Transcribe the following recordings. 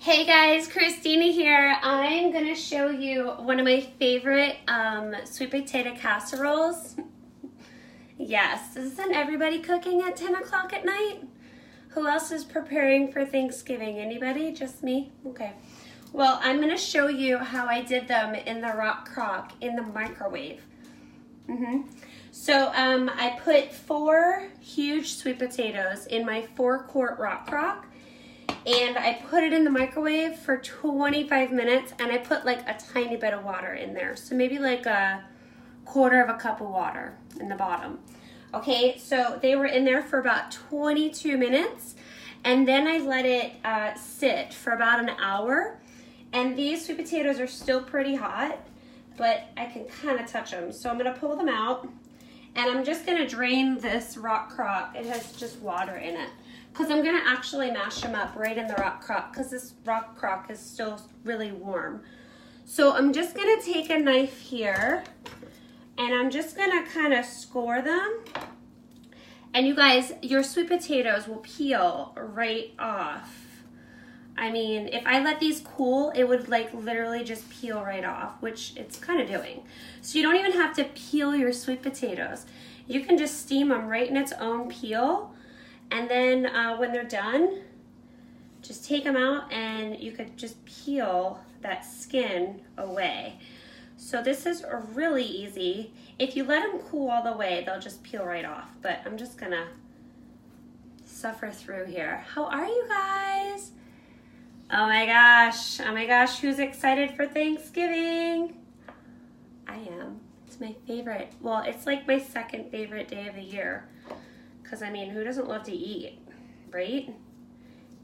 Hey guys, Christina here. I'm going to show you one of my favorite sweet potato casseroles. Yes, isn't everybody cooking at 10 o'clock at night? Who else is preparing for Thanksgiving? Anybody? Just me? Okay. Well, I'm going to show you how I did them in the rock crock in the microwave. So I put 4 huge sweet potatoes in my 4-quart rock crock. And I put it in the microwave for 25 minutes and I put like a tiny bit of water in there. So maybe like a 1/4 cup of water in the bottom. Okay, so they were in there for about 22 minutes and then I let it sit for about an hour. And these sweet potatoes are still pretty hot, but I can kind of touch them. So I'm gonna pull them out and I'm just gonna drain this rock crock. It has just water in it, because I'm gonna actually mash them up right in the rock crock because this rock crock is still really warm. So I'm just gonna take a knife here and I'm just gonna kind of score them. And you guys, your sweet potatoes will peel right off. I mean, if I let these cool, it would like literally just peel right off, which it's kind of doing. So you don't even have to peel your sweet potatoes. You can just steam them right in its own peel. And then when they're done, just take them out and you could just peel that skin away. So this is really easy. If you let them cool all the way, they'll just peel right off. But I'm just gonna suffer through here. How are you guys? Oh my gosh, who's excited for Thanksgiving? I am. It's my favorite. Well, it's like my second favorite day of the year. Because, I mean, who doesn't love to eat, right?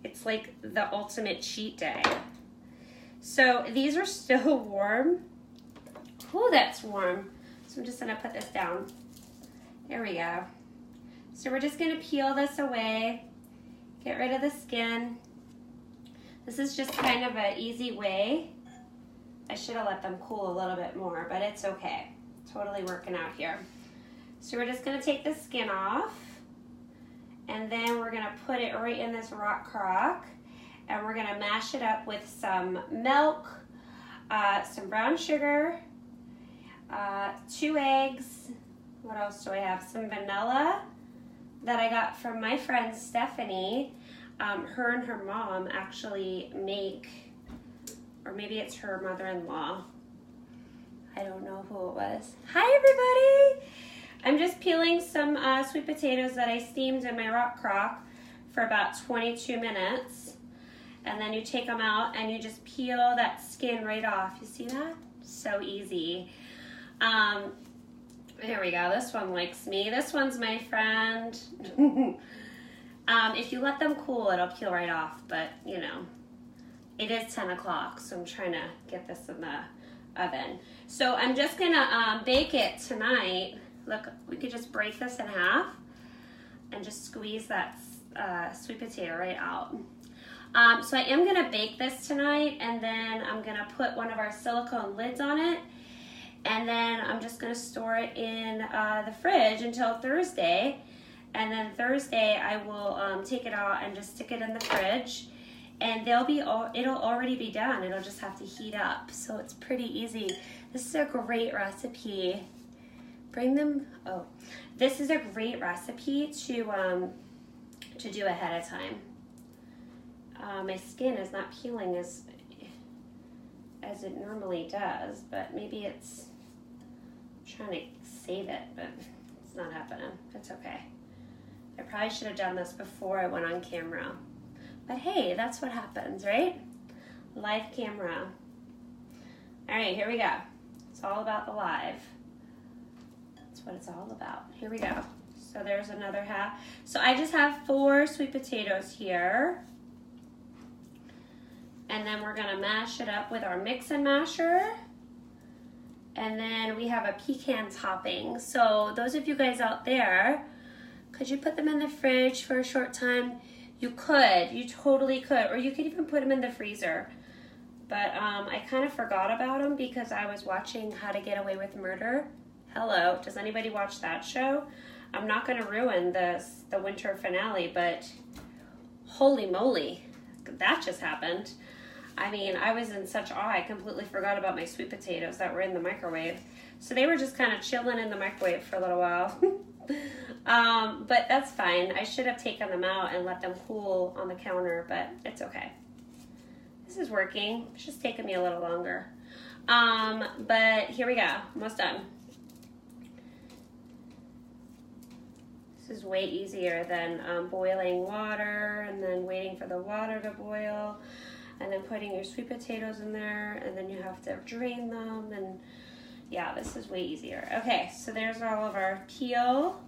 It's like the ultimate cheat day. So these are still warm. Ooh, that's warm. So I'm just going to put this down. There we go. So we're just going to peel this away. Get rid of the skin. This is just kind of an easy way. I should have let them cool a little bit more, but it's okay. Totally working out here. So we're just going to take the skin off. And then we're gonna put it right in this rock crock and we're gonna mash it up with some milk, some brown sugar, 2 eggs. What else do I have? Some vanilla that I got from my friend Stephanie. Her and her mom actually make, or maybe it's her mother-in-law. I don't know who it was. Hi everybody! I'm just peeling some sweet potatoes that I steamed in my rock crock for about 22 minutes. And then you take them out and you just peel that skin right off. You see that? So easy. There we go. This one likes me. This one's my friend. If you let them cool, it'll peel right off. But, you know, it is 10 o'clock, so I'm trying to get this in the oven. So I'm just going to bake it tonight. Look, we could just break this in half and just squeeze that sweet potato right out. So I am gonna bake this tonight and then I'm gonna put one of our silicone lids on it and then I'm just gonna store it in the fridge until Thursday. And then Thursday I will take it out and just stick it in the fridge and it'll already be done. It'll just have to heat up. So it's pretty easy. This is a great recipe. This is a great recipe to do ahead of time. My skin is not peeling as it normally does, but maybe it's trying to save it, but it's not happening. It's okay. I probably should have done this before I went on camera. But hey, that's what happens, right? Live camera. All right, here we go. It's all about the live. What it's all about. Here we go. So there's another half. So I just have 4 sweet potatoes here. And then we're gonna mash it up with our mix and masher. And then we have a pecan topping. So those of you guys out there, could you put them in the fridge for a short time? You could, you totally could. Or you could even put them in the freezer. But I kind of forgot about them because I was watching How to Get Away with Murder. Hello, does anybody watch that show? I'm not going to ruin the winter finale, but holy moly, that just happened. I mean, I was in such awe, I completely forgot about my sweet potatoes that were in the microwave. So they were just kind of chilling in the microwave for a little while. But that's fine. I should have taken them out and let them cool on the counter, but it's okay. This is working. It's just taking me a little longer. But here we go. Almost done. This is way easier than boiling water and then waiting for the water to boil and then putting your sweet potatoes in there and then you have to drain them, and yeah, this is way easier. Okay, so there's all of our peel.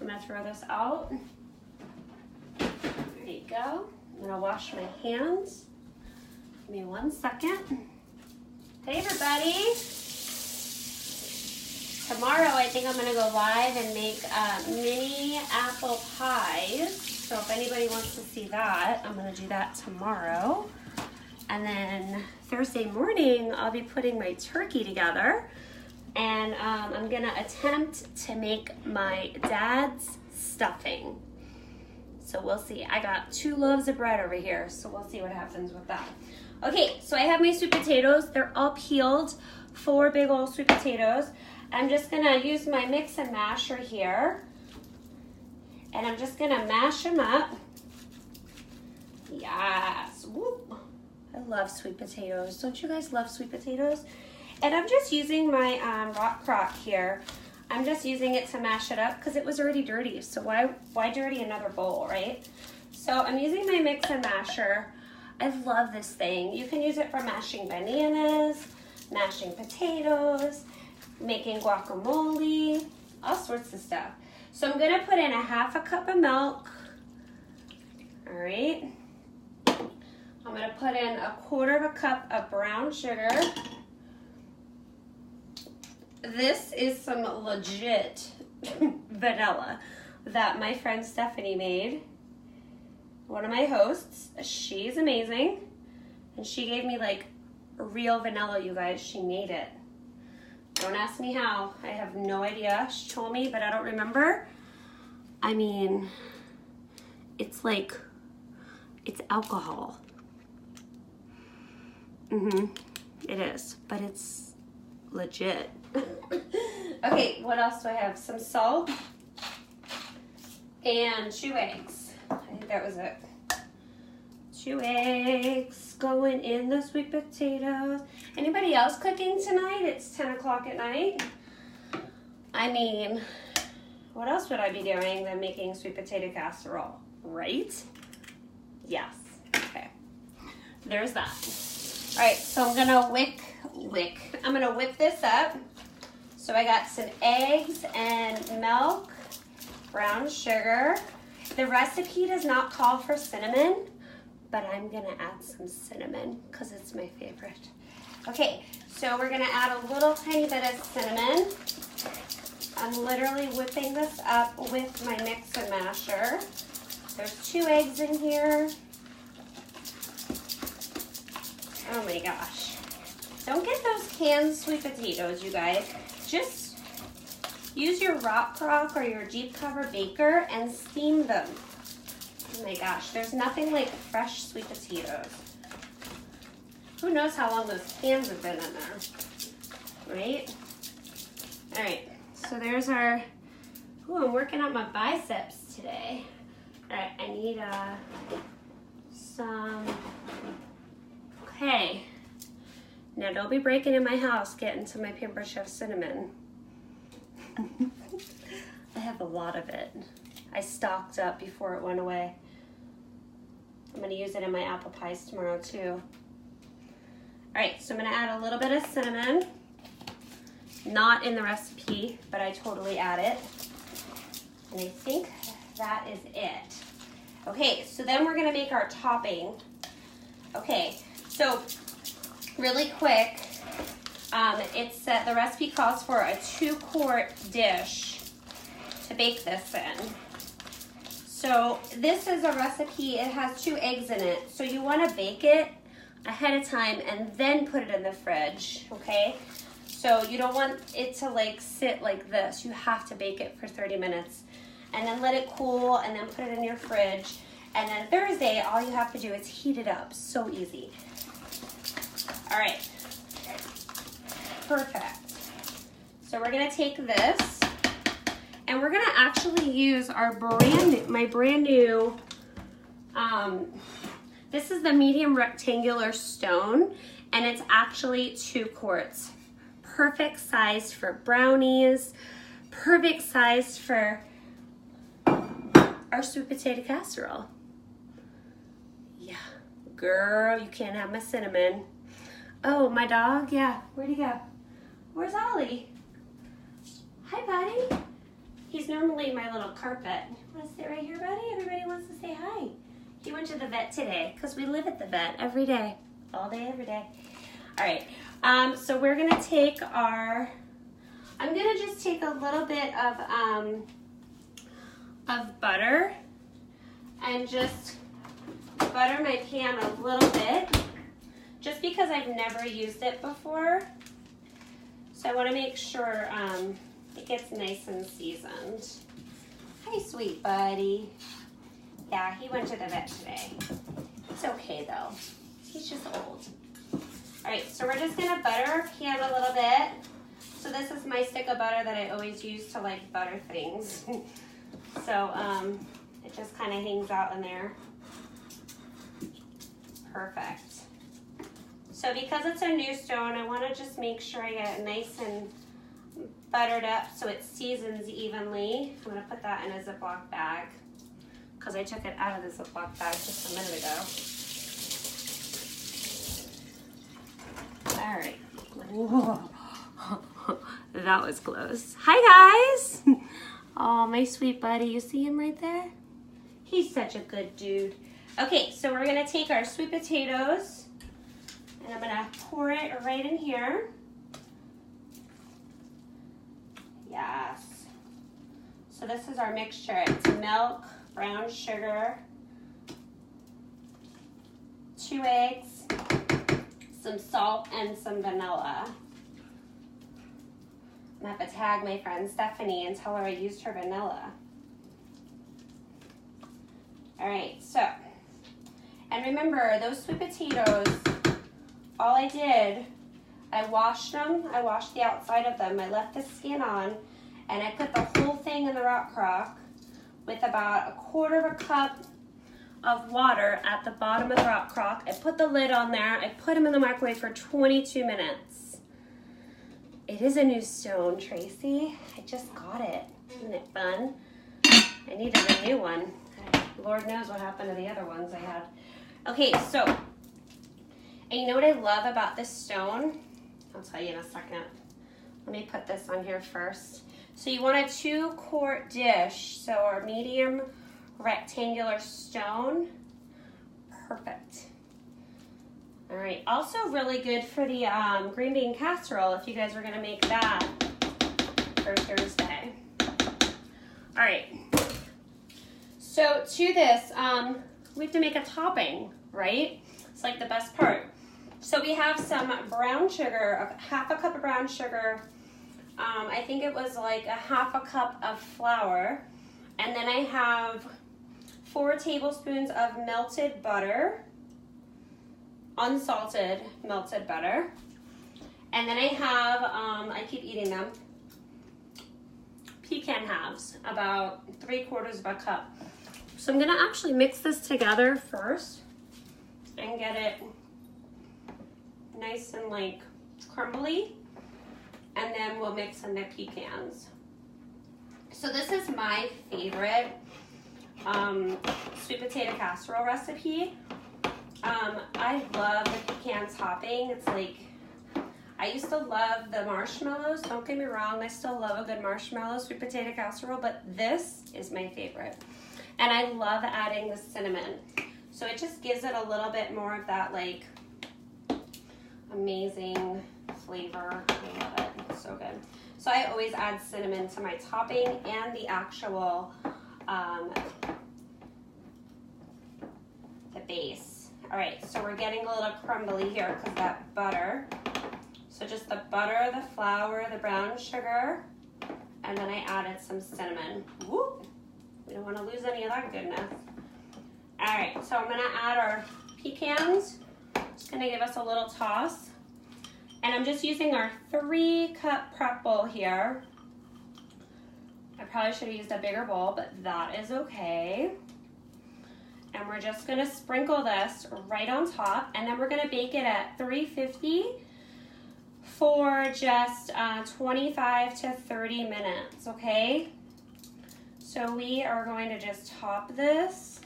I'm gonna throw this out. There you go. I'm gonna wash my hands. Give me 1 second. Hey everybody. Tomorrow I think I'm gonna go live and make mini apple pies. So if anybody wants to see that, I'm gonna do that tomorrow. And then Thursday morning, I'll be putting my turkey together. And I'm gonna attempt to make my dad's stuffing. So we'll see. I got 2 loaves of bread over here, so we'll see what happens with that. Okay, so I have my sweet potatoes. They're all peeled, 4 big old sweet potatoes. I'm just gonna use my mix and masher here. And I'm just gonna mash them up. Yes, whoop. I love sweet potatoes. Don't you guys love sweet potatoes? And I'm just using my rock crock here. I'm just using it to mash it up because it was already dirty. So why dirty another bowl, right? So I'm using my mix and masher. I love this thing. You can use it for mashing bananas, mashing potatoes, making guacamole, all sorts of stuff. So I'm gonna put in a 1/2 cup of milk. All right. I'm gonna put in a 1/4 cup of brown sugar. This is some legit vanilla that my friend Stephanie made. One of my hosts. She's amazing. And she gave me like real vanilla, you guys. She made it. Don't ask me how. I have no idea. She told me, but I don't remember. I mean, it's like, it's alcohol. It is, but it's legit. Okay, what else do I have? Some salt and 2 eggs. I think that was it. 2 eggs going in the sweet potatoes. Anybody else cooking tonight? It's 10 o'clock at night. I mean, what else would I be doing than making sweet potato casserole, right? Yes. Okay. There's that. All right, so I'm gonna I'm gonna whip this up. So I got some eggs and milk, brown sugar. The recipe does not call for cinnamon, but I'm gonna add some cinnamon because it's my favorite. Okay, so we're gonna add a little tiny bit of cinnamon. I'm literally whipping this up with my mix and masher. There's 2 eggs in here. Oh my gosh. Don't get those canned sweet potatoes, you guys. Just use your rock crock or your deep cover baker and steam them. Oh my gosh, there's nothing like fresh sweet potatoes. Who knows how long those cans have been in there, right? All right, so there's our, I'm working on my biceps today. All right, I need some, okay. Now don't be breaking in my house getting to my Pampered Chef cinnamon. I have a lot of it. I stocked up before it went away. I'm gonna use it in my apple pies tomorrow too. All right, so I'm gonna add a little bit of cinnamon. Not in the recipe, but I totally add it. And I think that is it. Okay, so then we're gonna make our topping. Okay, so really quick, it's the recipe calls for a 2-quart dish to bake this in. So this is a recipe, it has 2 eggs in it. So you wanna bake it ahead of time and then put it in the fridge, okay? So you don't want it to like sit like this. You have to bake it for 30 minutes and then let it cool and then put it in your fridge. And then Thursday, all you have to do is heat it up. So easy. All right. Perfect. So we're gonna take this and we're gonna actually use our my brand new, this is the medium rectangular stone, and it's actually 2 quarts. Perfect size for brownies, perfect size for our sweet potato casserole. Yeah, girl, you can't have my cinnamon. Oh, my dog, yeah, where'd he go? Where's Ollie? Hi, buddy. He's normally my little carpet. You wanna sit right here, buddy? Everybody wants to say hi. He went to the vet today because we live at the vet every day, all day, every day. All right, so we're gonna take our, I'm gonna just take a little bit of butter and just butter my pan a little bit, just because I've never used it before. So I wanna make sure it gets nice and seasoned. Hi, sweet buddy. Yeah, he went to the vet today. It's okay though, he's just old. All right, so we're just gonna butter our pan a little bit. So this is my stick of butter that I always use to like butter things. So it just kind of hangs out in there. Perfect. So because it's a new stone, I want to just make sure I get it nice and buttered up so it seasons evenly. I'm going to put that in a Ziploc bag because I took it out of the Ziploc bag just a minute ago. All right. Whoa. That was close. Hi, guys. Oh, my sweet buddy. You see him right there? He's such a good dude. Okay, so we're going to take our sweet potatoes and I'm going to pour it right in here. Yes. So this is our mixture. It's milk, brown sugar, 2 eggs, some salt, and some vanilla. I'm gonna have to tag my friend Stephanie and tell her I used her vanilla. All right, so, and remember those sweet potatoes, all I did, I washed them, I washed the outside of them, I left the skin on, and I put the whole thing in the rock crock with about 1/4 cup of water at the bottom of the rock crock. I put the lid on there, I put them in the microwave for 22 minutes. It is a new stone, Tracy. I just got it. Isn't it fun? I needed a new one. Lord knows what happened to the other ones I had. Okay, so, and you know what I love about this stone? I'll tell you in a second. Let me put this on here first. So you want a 2-quart dish, so our medium rectangular stone. Perfect. All right, also really good for the green bean casserole if you guys are gonna make that for Thursday. All right, so to this, we have to make a topping, right? It's like the best part. So we have some brown sugar, 1/2 cup of brown sugar. I think it was like 1/2 cup of flour. And then I have 4 tablespoons of melted butter, unsalted melted butter. And then I have, I keep eating them, pecan halves, about 3/4 of a cup. So I'm gonna actually mix this together first and get it nice and like crumbly, and then we'll mix in the pecans. So this is my favorite sweet potato casserole recipe. I love the pecan topping. It's like, I used to love the marshmallows. Don't get me wrong, I still love a good marshmallow sweet potato casserole, but this is my favorite. And I love adding the cinnamon. So it just gives it a little bit more of that like amazing flavor. I love it, it's so good. So I always add cinnamon to my topping and the actual, the base. All right, so we're getting a little crumbly here because that butter. So just the butter, the flour, the brown sugar, and then I added some cinnamon. Whoop. We don't want to lose any of that goodness. All right, so I'm gonna add our pecans. Just gonna give us a little toss. And I'm just using our 3-cup prep bowl here. I probably should have used a bigger bowl, but that is okay. And we're just gonna sprinkle this right on top, and then we're gonna bake it at 350 for just 25 to 30 minutes, okay? So we are going to just top this.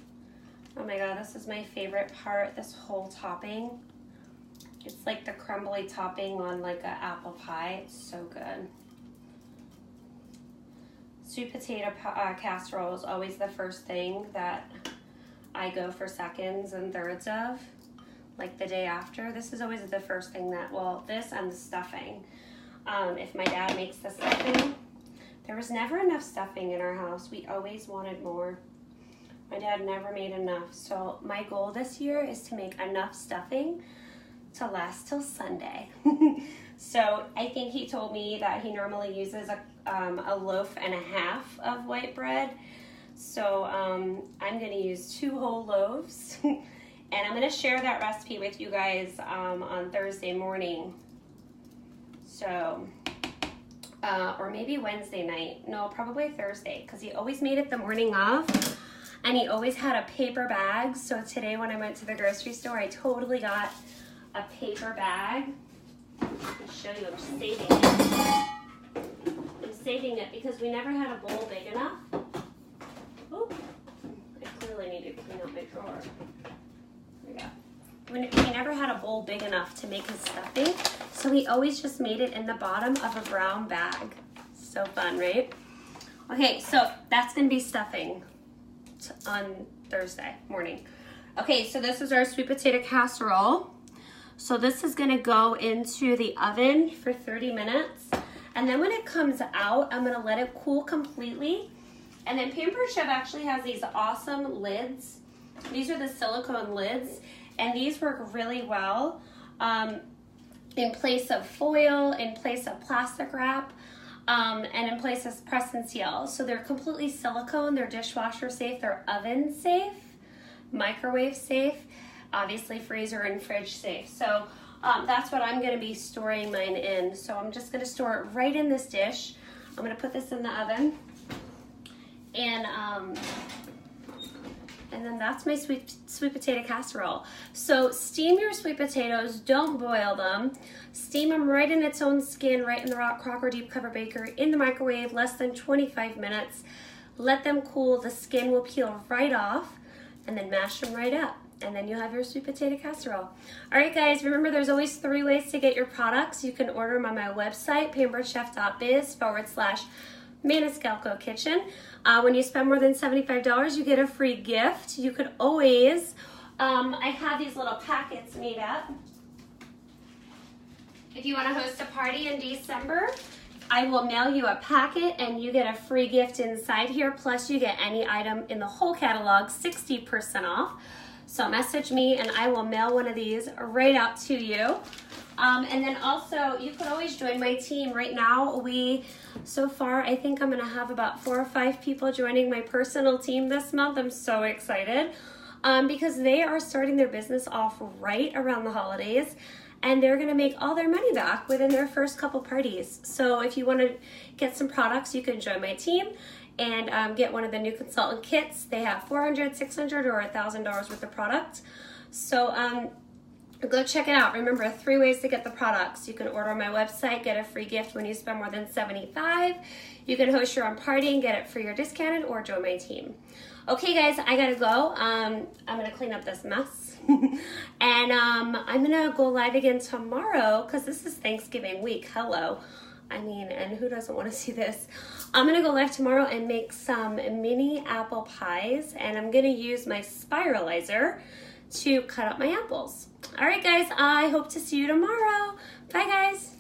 Oh my God, this is my favorite part, this whole topping. It's like the crumbly topping on like an apple pie. It's so good. Sweet potato casserole is always the first thing that I go for seconds and thirds of, like the day after. This is always the first thing that, well, this and the stuffing. If my dad makes the stuffing, there was never enough stuffing in our house. We always wanted more. My dad never made enough. So my goal this year is to make enough stuffing to last till Sunday. So I think he told me that he normally uses a loaf and a half of white bread. So I'm gonna use 2 whole loaves and I'm gonna share that recipe with you guys on Thursday morning. So, or maybe Wednesday night. No, probably Thursday, because he always made it the morning of and he always had a paper bag. So today when I went to the grocery store, I totally got a paper bag. I'll show you, I'm saving it. I'm saving it because we never had a bowl big enough. Oh, I clearly need to clean up my drawer. There we go. We never had a bowl big enough to make his stuffing, so we always just made it in the bottom of a brown bag. So fun, right? Okay, so that's gonna be stuffing on Thursday morning. Okay, so this is our sweet potato casserole. So this is gonna go into the oven for 30 minutes. And then when it comes out, I'm gonna let it cool completely. And then Pampered Chef actually has these awesome lids. These are the silicone lids, and these work really well in place of foil, in place of plastic wrap, and in place of press and seal. So they're completely silicone, they're dishwasher safe, they're oven safe, microwave safe, obviously freezer and fridge safe. So that's what I'm gonna be storing mine in. So I'm just gonna store it right in this dish. I'm gonna put this in the oven. And then that's my sweet potato casserole. So steam your sweet potatoes, don't boil them. Steam them right in its own skin, right in the rock crock or deep cover baker, in the microwave, less than 25 minutes. Let them cool, the skin will peel right off, and then mash them right up. And then you'll have your sweet potato casserole. All right, guys, remember there's always 3 ways to get your products. You can order them on my website, pamperedchef.biz/maniscalcokitchen. When you spend more than $75, you get a free gift. You could always, I have these little packets made up. If you want to host a party in December, I will mail you a packet and you get a free gift inside here. Plus you get any item in the whole catalog, 60% off. So message me and I will mail one of these right out to you. And then also, you could always join my team. Right now, so far, I think I'm gonna have about 4 or 5 people joining my personal team this month. I'm so excited because they are starting their business off right around the holidays and they're gonna make all their money back within their first couple parties. So if you wanna get some products, you can join my team and get one of the new consultant kits. They have $400, $600, or $1,000 worth of product. So go check it out. Remember, 3 ways to get the products. You can order on my website, get a free gift when you spend more than $75. You can host your own party and get it free or discounted, or join my team. Okay, guys, I gotta go. I'm gonna clean up this mess. And I'm gonna go live again tomorrow because this is Thanksgiving week. Hello. I mean, and who doesn't want to see this? I'm gonna go live tomorrow and make some mini apple pies, and I'm gonna use my spiralizer to cut up my apples. All right, guys, I hope to see you tomorrow. Bye, guys.